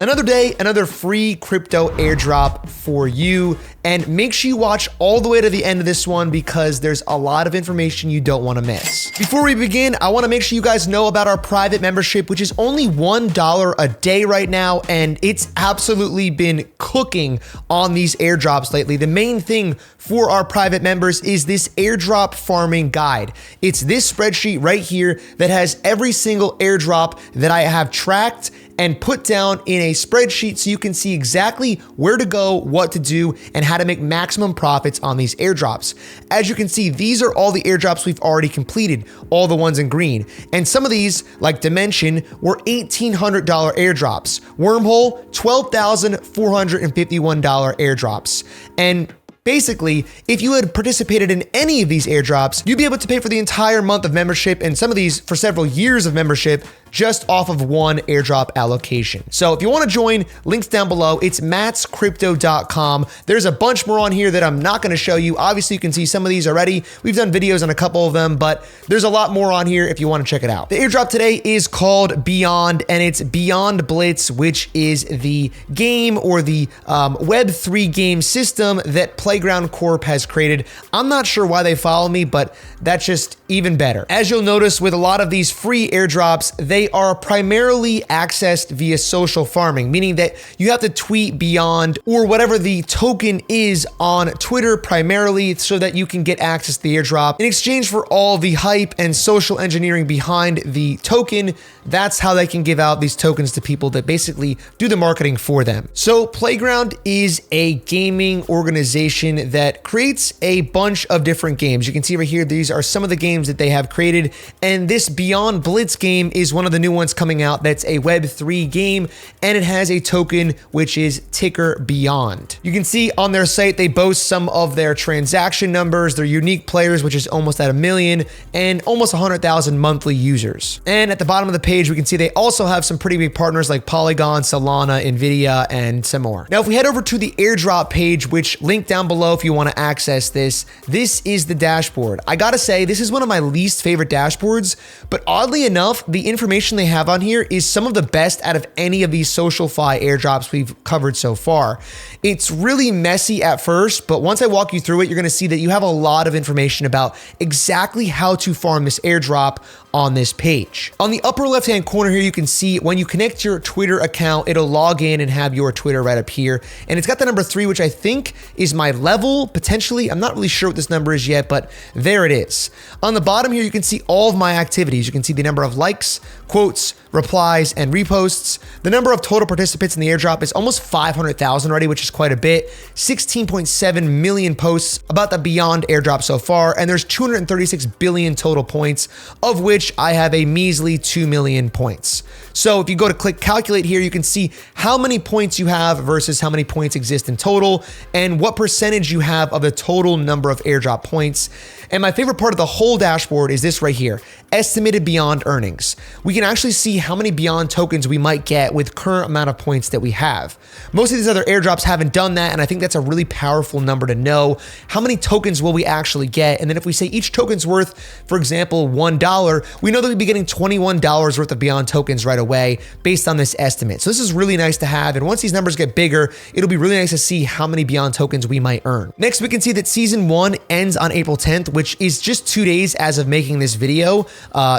Another day, another free crypto airdrop for you. And make sure you watch all the way to the end of this one because there's a lot of information you don't want to miss. Before we begin, I want to make sure you guys know about our private membership, which is only $1 a day right now. And it's absolutely been cooking on these airdrops lately. The main thing for our private members is this airdrop farming guide. It's this spreadsheet right here that has every single airdrop that I have tracked and put down in a spreadsheet so you can see exactly where to go, what to do, and how to make maximum profits on these airdrops. As you can see, these are all the airdrops we've already completed, all the ones in green. And some of these, like Dimension, were $1,800 airdrops. Wormhole, $12,451 airdrops. And basically, if you had participated in any of these airdrops, you'd be able to pay for the entire month of membership and some of these for several years of membership just off of one airdrop allocation. So if you want to join, links down below. It's mattscrypto.com. There's a bunch more on here that I'm not going to show you. Obviously, you can see some of these already. We've done videos on a couple of them, but there's a lot more on here if you want to check it out. The airdrop today is called Beyond, and it's Beyond Blitz, which is the game or the Web3 game system that Playground Corp has created. I'm not sure why they follow me, but that's just even better. As you'll notice with a lot of these free airdrops, they are primarily accessed via social farming, meaning that you have to tweet Beyond or whatever the token is on Twitter primarily so that you can get access to the airdrop. In exchange for all the hype and social engineering behind the token, that's how they can give out these tokens to people that basically do the marketing for them. So Playground is a gaming organization that creates a bunch of different games. You can see right here, these are some of the games that they have created. And this Beyond Blitz game is one of the new ones coming out that's a Web3 game, and it has a token which is ticker Beyond. You can see on their site they boast some of their transaction numbers, their unique players, which is almost at 1 million, and almost 100,000 monthly users. And at the bottom of the page, we can see they also have some pretty big partners like Polygon, Solana, Nvidia, and some more. Now, if we head over to the airdrop page, which link down below if you want to access this, this is the dashboard. I gotta say, this is one of my least favorite dashboards, but oddly enough, the information they have on here is some of the best out of any of these SocialFi airdrops we've covered so far. It's really messy at first, but once I walk you through it, you're going to see that you have a lot of information about exactly how to farm this airdrop on this page. On the upper left-hand corner here, you can see when you connect your Twitter account, it'll log in and have your Twitter right up here. And it's got the number 3, which I think is my level, potentially. I'm not really sure what this number is yet, but there it is. On the bottom here, you can see all of my activities. You can see the number of likes, quotes, replies, and reposts. The number of total participants in the airdrop is almost 500,000 already, which is quite a bit. 16.7 million posts about the Beyond airdrop so far, and there's 236 billion total points, of which I have a measly 2 million points. So if you go to click calculate here, you can see how many points you have versus how many points exist in total and what percentage you have of the total number of airdrop points. And my favorite part of the whole dashboard is this right here, estimated Beyond earnings. We can actually see how many Beyond tokens we might get with current amount of points that we have. Most of these other airdrops haven't done that, and I think that's a really powerful number to know. How many tokens will we actually get? And then if we say each token's worth, for example, $1, we know that we'd be getting $21 worth of Beyond tokens right away based on this estimate. So this is really nice to have, and once these numbers get bigger, it'll be really nice to see how many Beyond tokens we might earn. Next, we can see that season 1 ends on April 10th, which is just 2 days as of making this video.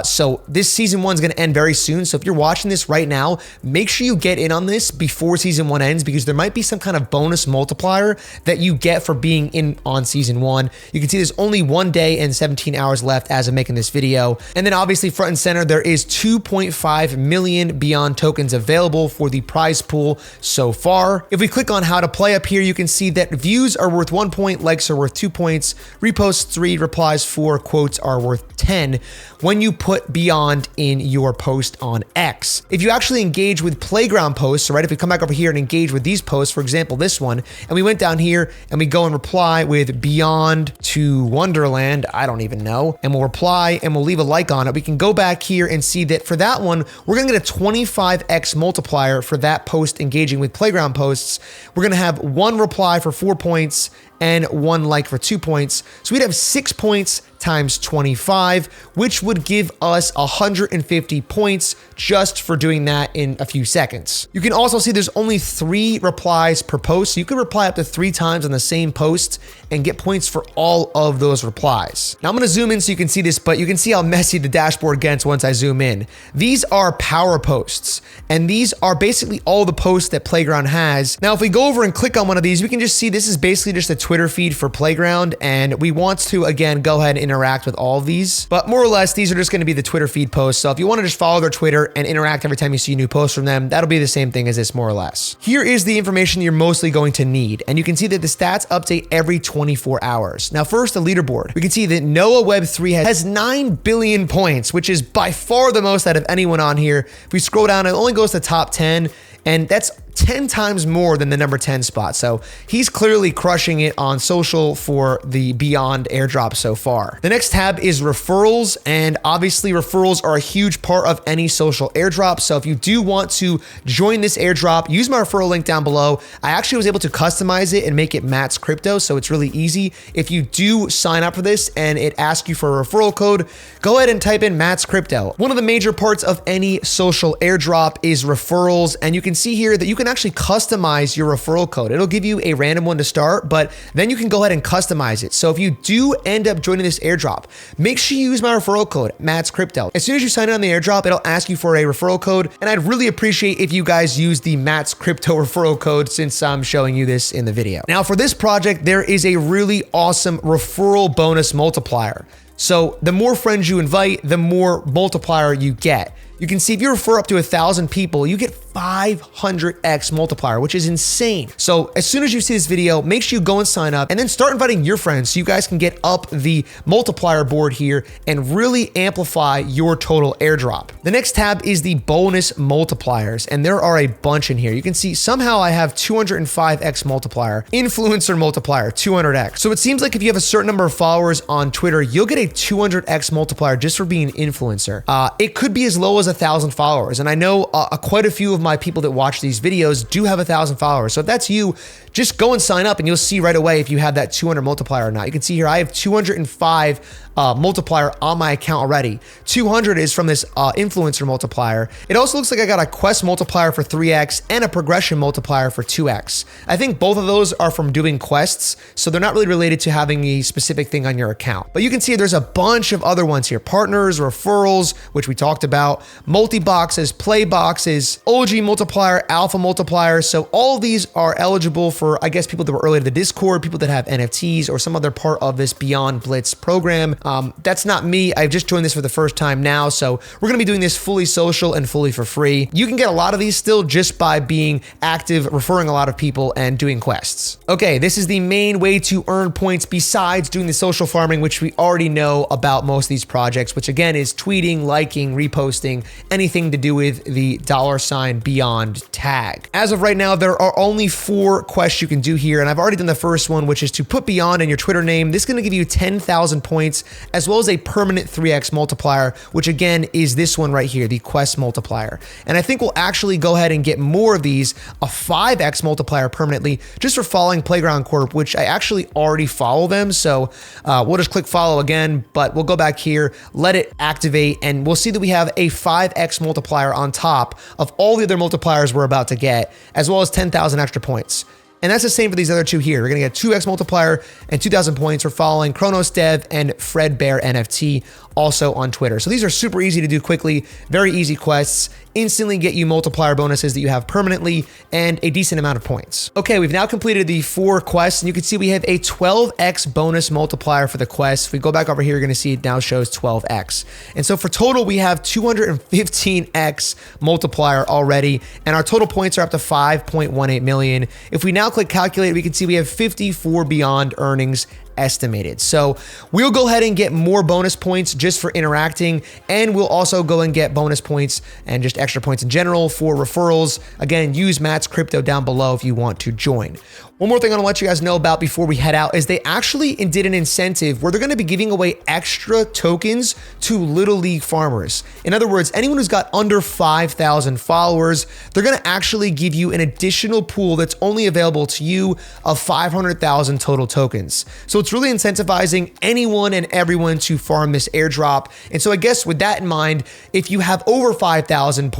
So this season 1 is going to end very soon. So if you're watching this right now, make sure you get in on this before season 1 ends, because there might be some kind of bonus multiplier that you get for being in on season 1. You can see there's only 1 day and 17 hours left as of making this video. And then obviously front and center, there is 2.5 million Beyond tokens available for the prize pool so far. If we click on how to play up here, you can see that views are worth 1 point, likes are worth 2 points, reposts 3, replies 4, quotes are worth 10 when you put Beyond in your post on X. If you actually engage with Playground posts, right, if we come back over here and engage with these posts, for example, this one, and we went down here and we go and reply with Beyond to Wonderland, I don't even know, and we'll reply and we'll leave a like on it, we can go back here and see that for that one, we're gonna get a 25x multiplier for that post engaging with Playground posts. We're gonna have 1 reply for 4 points and 1 like for 2 points. So we'd have 6 points, times 25, which would give us 150 points just for doing that in a few seconds. You can also see there's only 3 replies per post, so you can reply up to 3 times on the same post and get points for all of those replies. Now I'm gonna zoom in so you can see this, but you can see how messy the dashboard gets once I zoom in. These are power posts, and these are basically all the posts that Playground has. Now, if we go over and click on one of these, we can just see this is basically just a Twitter feed for Playground, and we want to, again, go ahead and interact with all of these. But more or less, these are just gonna be the Twitter feed posts. So if you wanna just follow their Twitter and interact every time you see a new post from them, that'll be the same thing as this, more or less. Here is the information you're mostly going to need, and you can see that the stats update every 24 hours. Now, first, the leaderboard. We can see that Noah Web3 has 9 billion points, which is by far the most out of anyone on here. If we scroll down, it only goes to top 10, and that's 10 times more than the number 10 spot. So he's clearly crushing it on social for the Beyond airdrop so far. The next tab is referrals, and obviously referrals are a huge part of any social airdrop. So if you do want to join this airdrop, use my referral link down below. I actually was able to customize it and make it Matt's Crypto, so it's really easy. If you do sign up for this and it asks you for a referral code, go ahead and type in Matt's Crypto. One of the major parts of any social airdrop is referrals, and you can see here that you can actually customize your referral code. It'll give you a random one to start, but then you can go ahead and customize it. So if you do end up joining this airdrop, make sure you use my referral code, Matt's Crypto. As soon as you sign in on the airdrop, it'll ask you for a referral code, and I'd really appreciate if you guys use the Matt's Crypto referral code since I'm showing you this in the video. Now, for this project, there is a really awesome referral bonus multiplier. So the more friends you invite, the more multiplier you get. You can see if you refer up to 1,000 people, you get 500x multiplier, which is insane. So as soon as you see this video, make sure you go and sign up and then start inviting your friends so you guys can get up the multiplier board here and really amplify your total airdrop. The next tab is the bonus multipliers, and there are a bunch in here. You can see somehow I have 205x multiplier, influencer multiplier, 200x. So it seems like if you have a certain number of followers on Twitter, you'll get a 200x multiplier just for being an influencer. It could be as low as 1,000 followers. And I know quite a few of my people that watch these videos do have 1,000 followers. So if that's you, just go and sign up and you'll see right away if you have that 200 multiplier or not. You can see here, I have 205 multiplier on my account already. 200 is from this influencer multiplier. It also looks like I got a quest multiplier for 3x and a progression multiplier for 2x. I think both of those are from doing quests, so they're not really related to having a specific thing on your account. But you can see there's a bunch of other ones here. Partners, referrals, which we talked about, multi-boxes, play boxes, OG multiplier, alpha multiplier. So all of these are eligible for, I guess, people that were early to the Discord, people that have NFTs or some other part of this Beyond Blitz program. That's not me. I've just joined this for the first time now, so we're gonna be doing this fully social and fully for free. You can get a lot of these still just by being active, referring a lot of people, and doing quests. Okay, this is the main way to earn points besides doing the social farming, which we already know about most of these projects, which again is tweeting, liking, reposting, anything to do with the $Beyond tag. As of right now, there are only 4 quests you can do here, and I've already done the first one, which is to put Beyond in your Twitter name. This is gonna give you 10,000 points, as well as a permanent 3x multiplier, which again is this one right here, the quest multiplier. And I think we'll actually go ahead and get more of these, a 5x multiplier permanently, just for following Playground Corp, which I actually already follow them. So we'll just click follow again, but we'll go back here, let it activate, and we'll see that we have a 5x multiplier on top of all the other multipliers we're about to get, as well as 10,000 extra points. And that's the same for these other 2 here. We're gonna get 2x multiplier and 2,000 points for following Chronos Dev and Fredbear NFT, also on Twitter. So these are super easy to do quickly, very easy quests, instantly get you multiplier bonuses that you have permanently and a decent amount of points. Okay, we've now completed the 4 quests, and you can see we have a 12x bonus multiplier for the quest. If we go back over here, you're gonna see it now shows 12x. And so for total, we have 215x multiplier already, and our total points are up to 5.18 million. If we now click calculate, we can see we have 54 Beyond earnings estimated. So we'll go ahead and get more bonus points just for interacting, and we'll also go and get bonus points and just extra points in general for referrals. Again, use Matt's Crypto down below if you want to join. One more thing I want to let you guys know about before we head out is they actually did an incentive where they're going to be giving away extra tokens to Little League farmers. In other words, anyone who's got under 5,000 followers, they're going to actually give you an additional pool that's only available to you of 500,000 total tokens. So it's really incentivizing anyone and everyone to farm this airdrop. And so I guess with that in mind, if you have over 5,000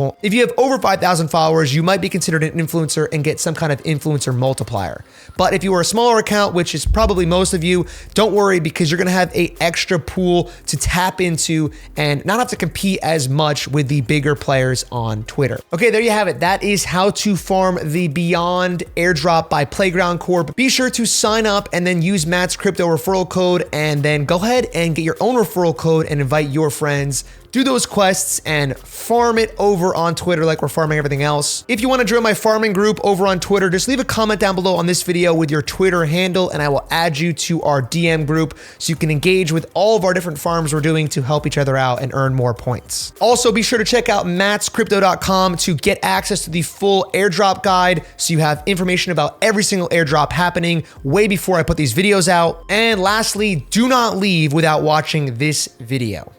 followers, you might be considered an influencer and get some kind of influencer multiplier. But if you are a smaller account, which is probably most of you, don't worry, because you're going to have an extra pool to tap into and not have to compete as much with the bigger players on Twitter. Okay, there you have it. That is how to farm the Beyond airdrop by Playground Corp. Be sure to sign up and then use Matt's crypto referral code, and then go ahead and get your own referral code and invite your friends. Do those quests and farm it over on Twitter like we're farming everything else. If you want to join my farming group over on Twitter, just leave a comment down below on this video with your Twitter handle, and I will add you to our DM group so you can engage with all of our different farms we're doing to help each other out and earn more points. Also, be sure to check out mattscrypto.com to get access to the full airdrop guide so you have information about every single airdrop happening way before I put these videos out. And lastly, do not leave without watching this video.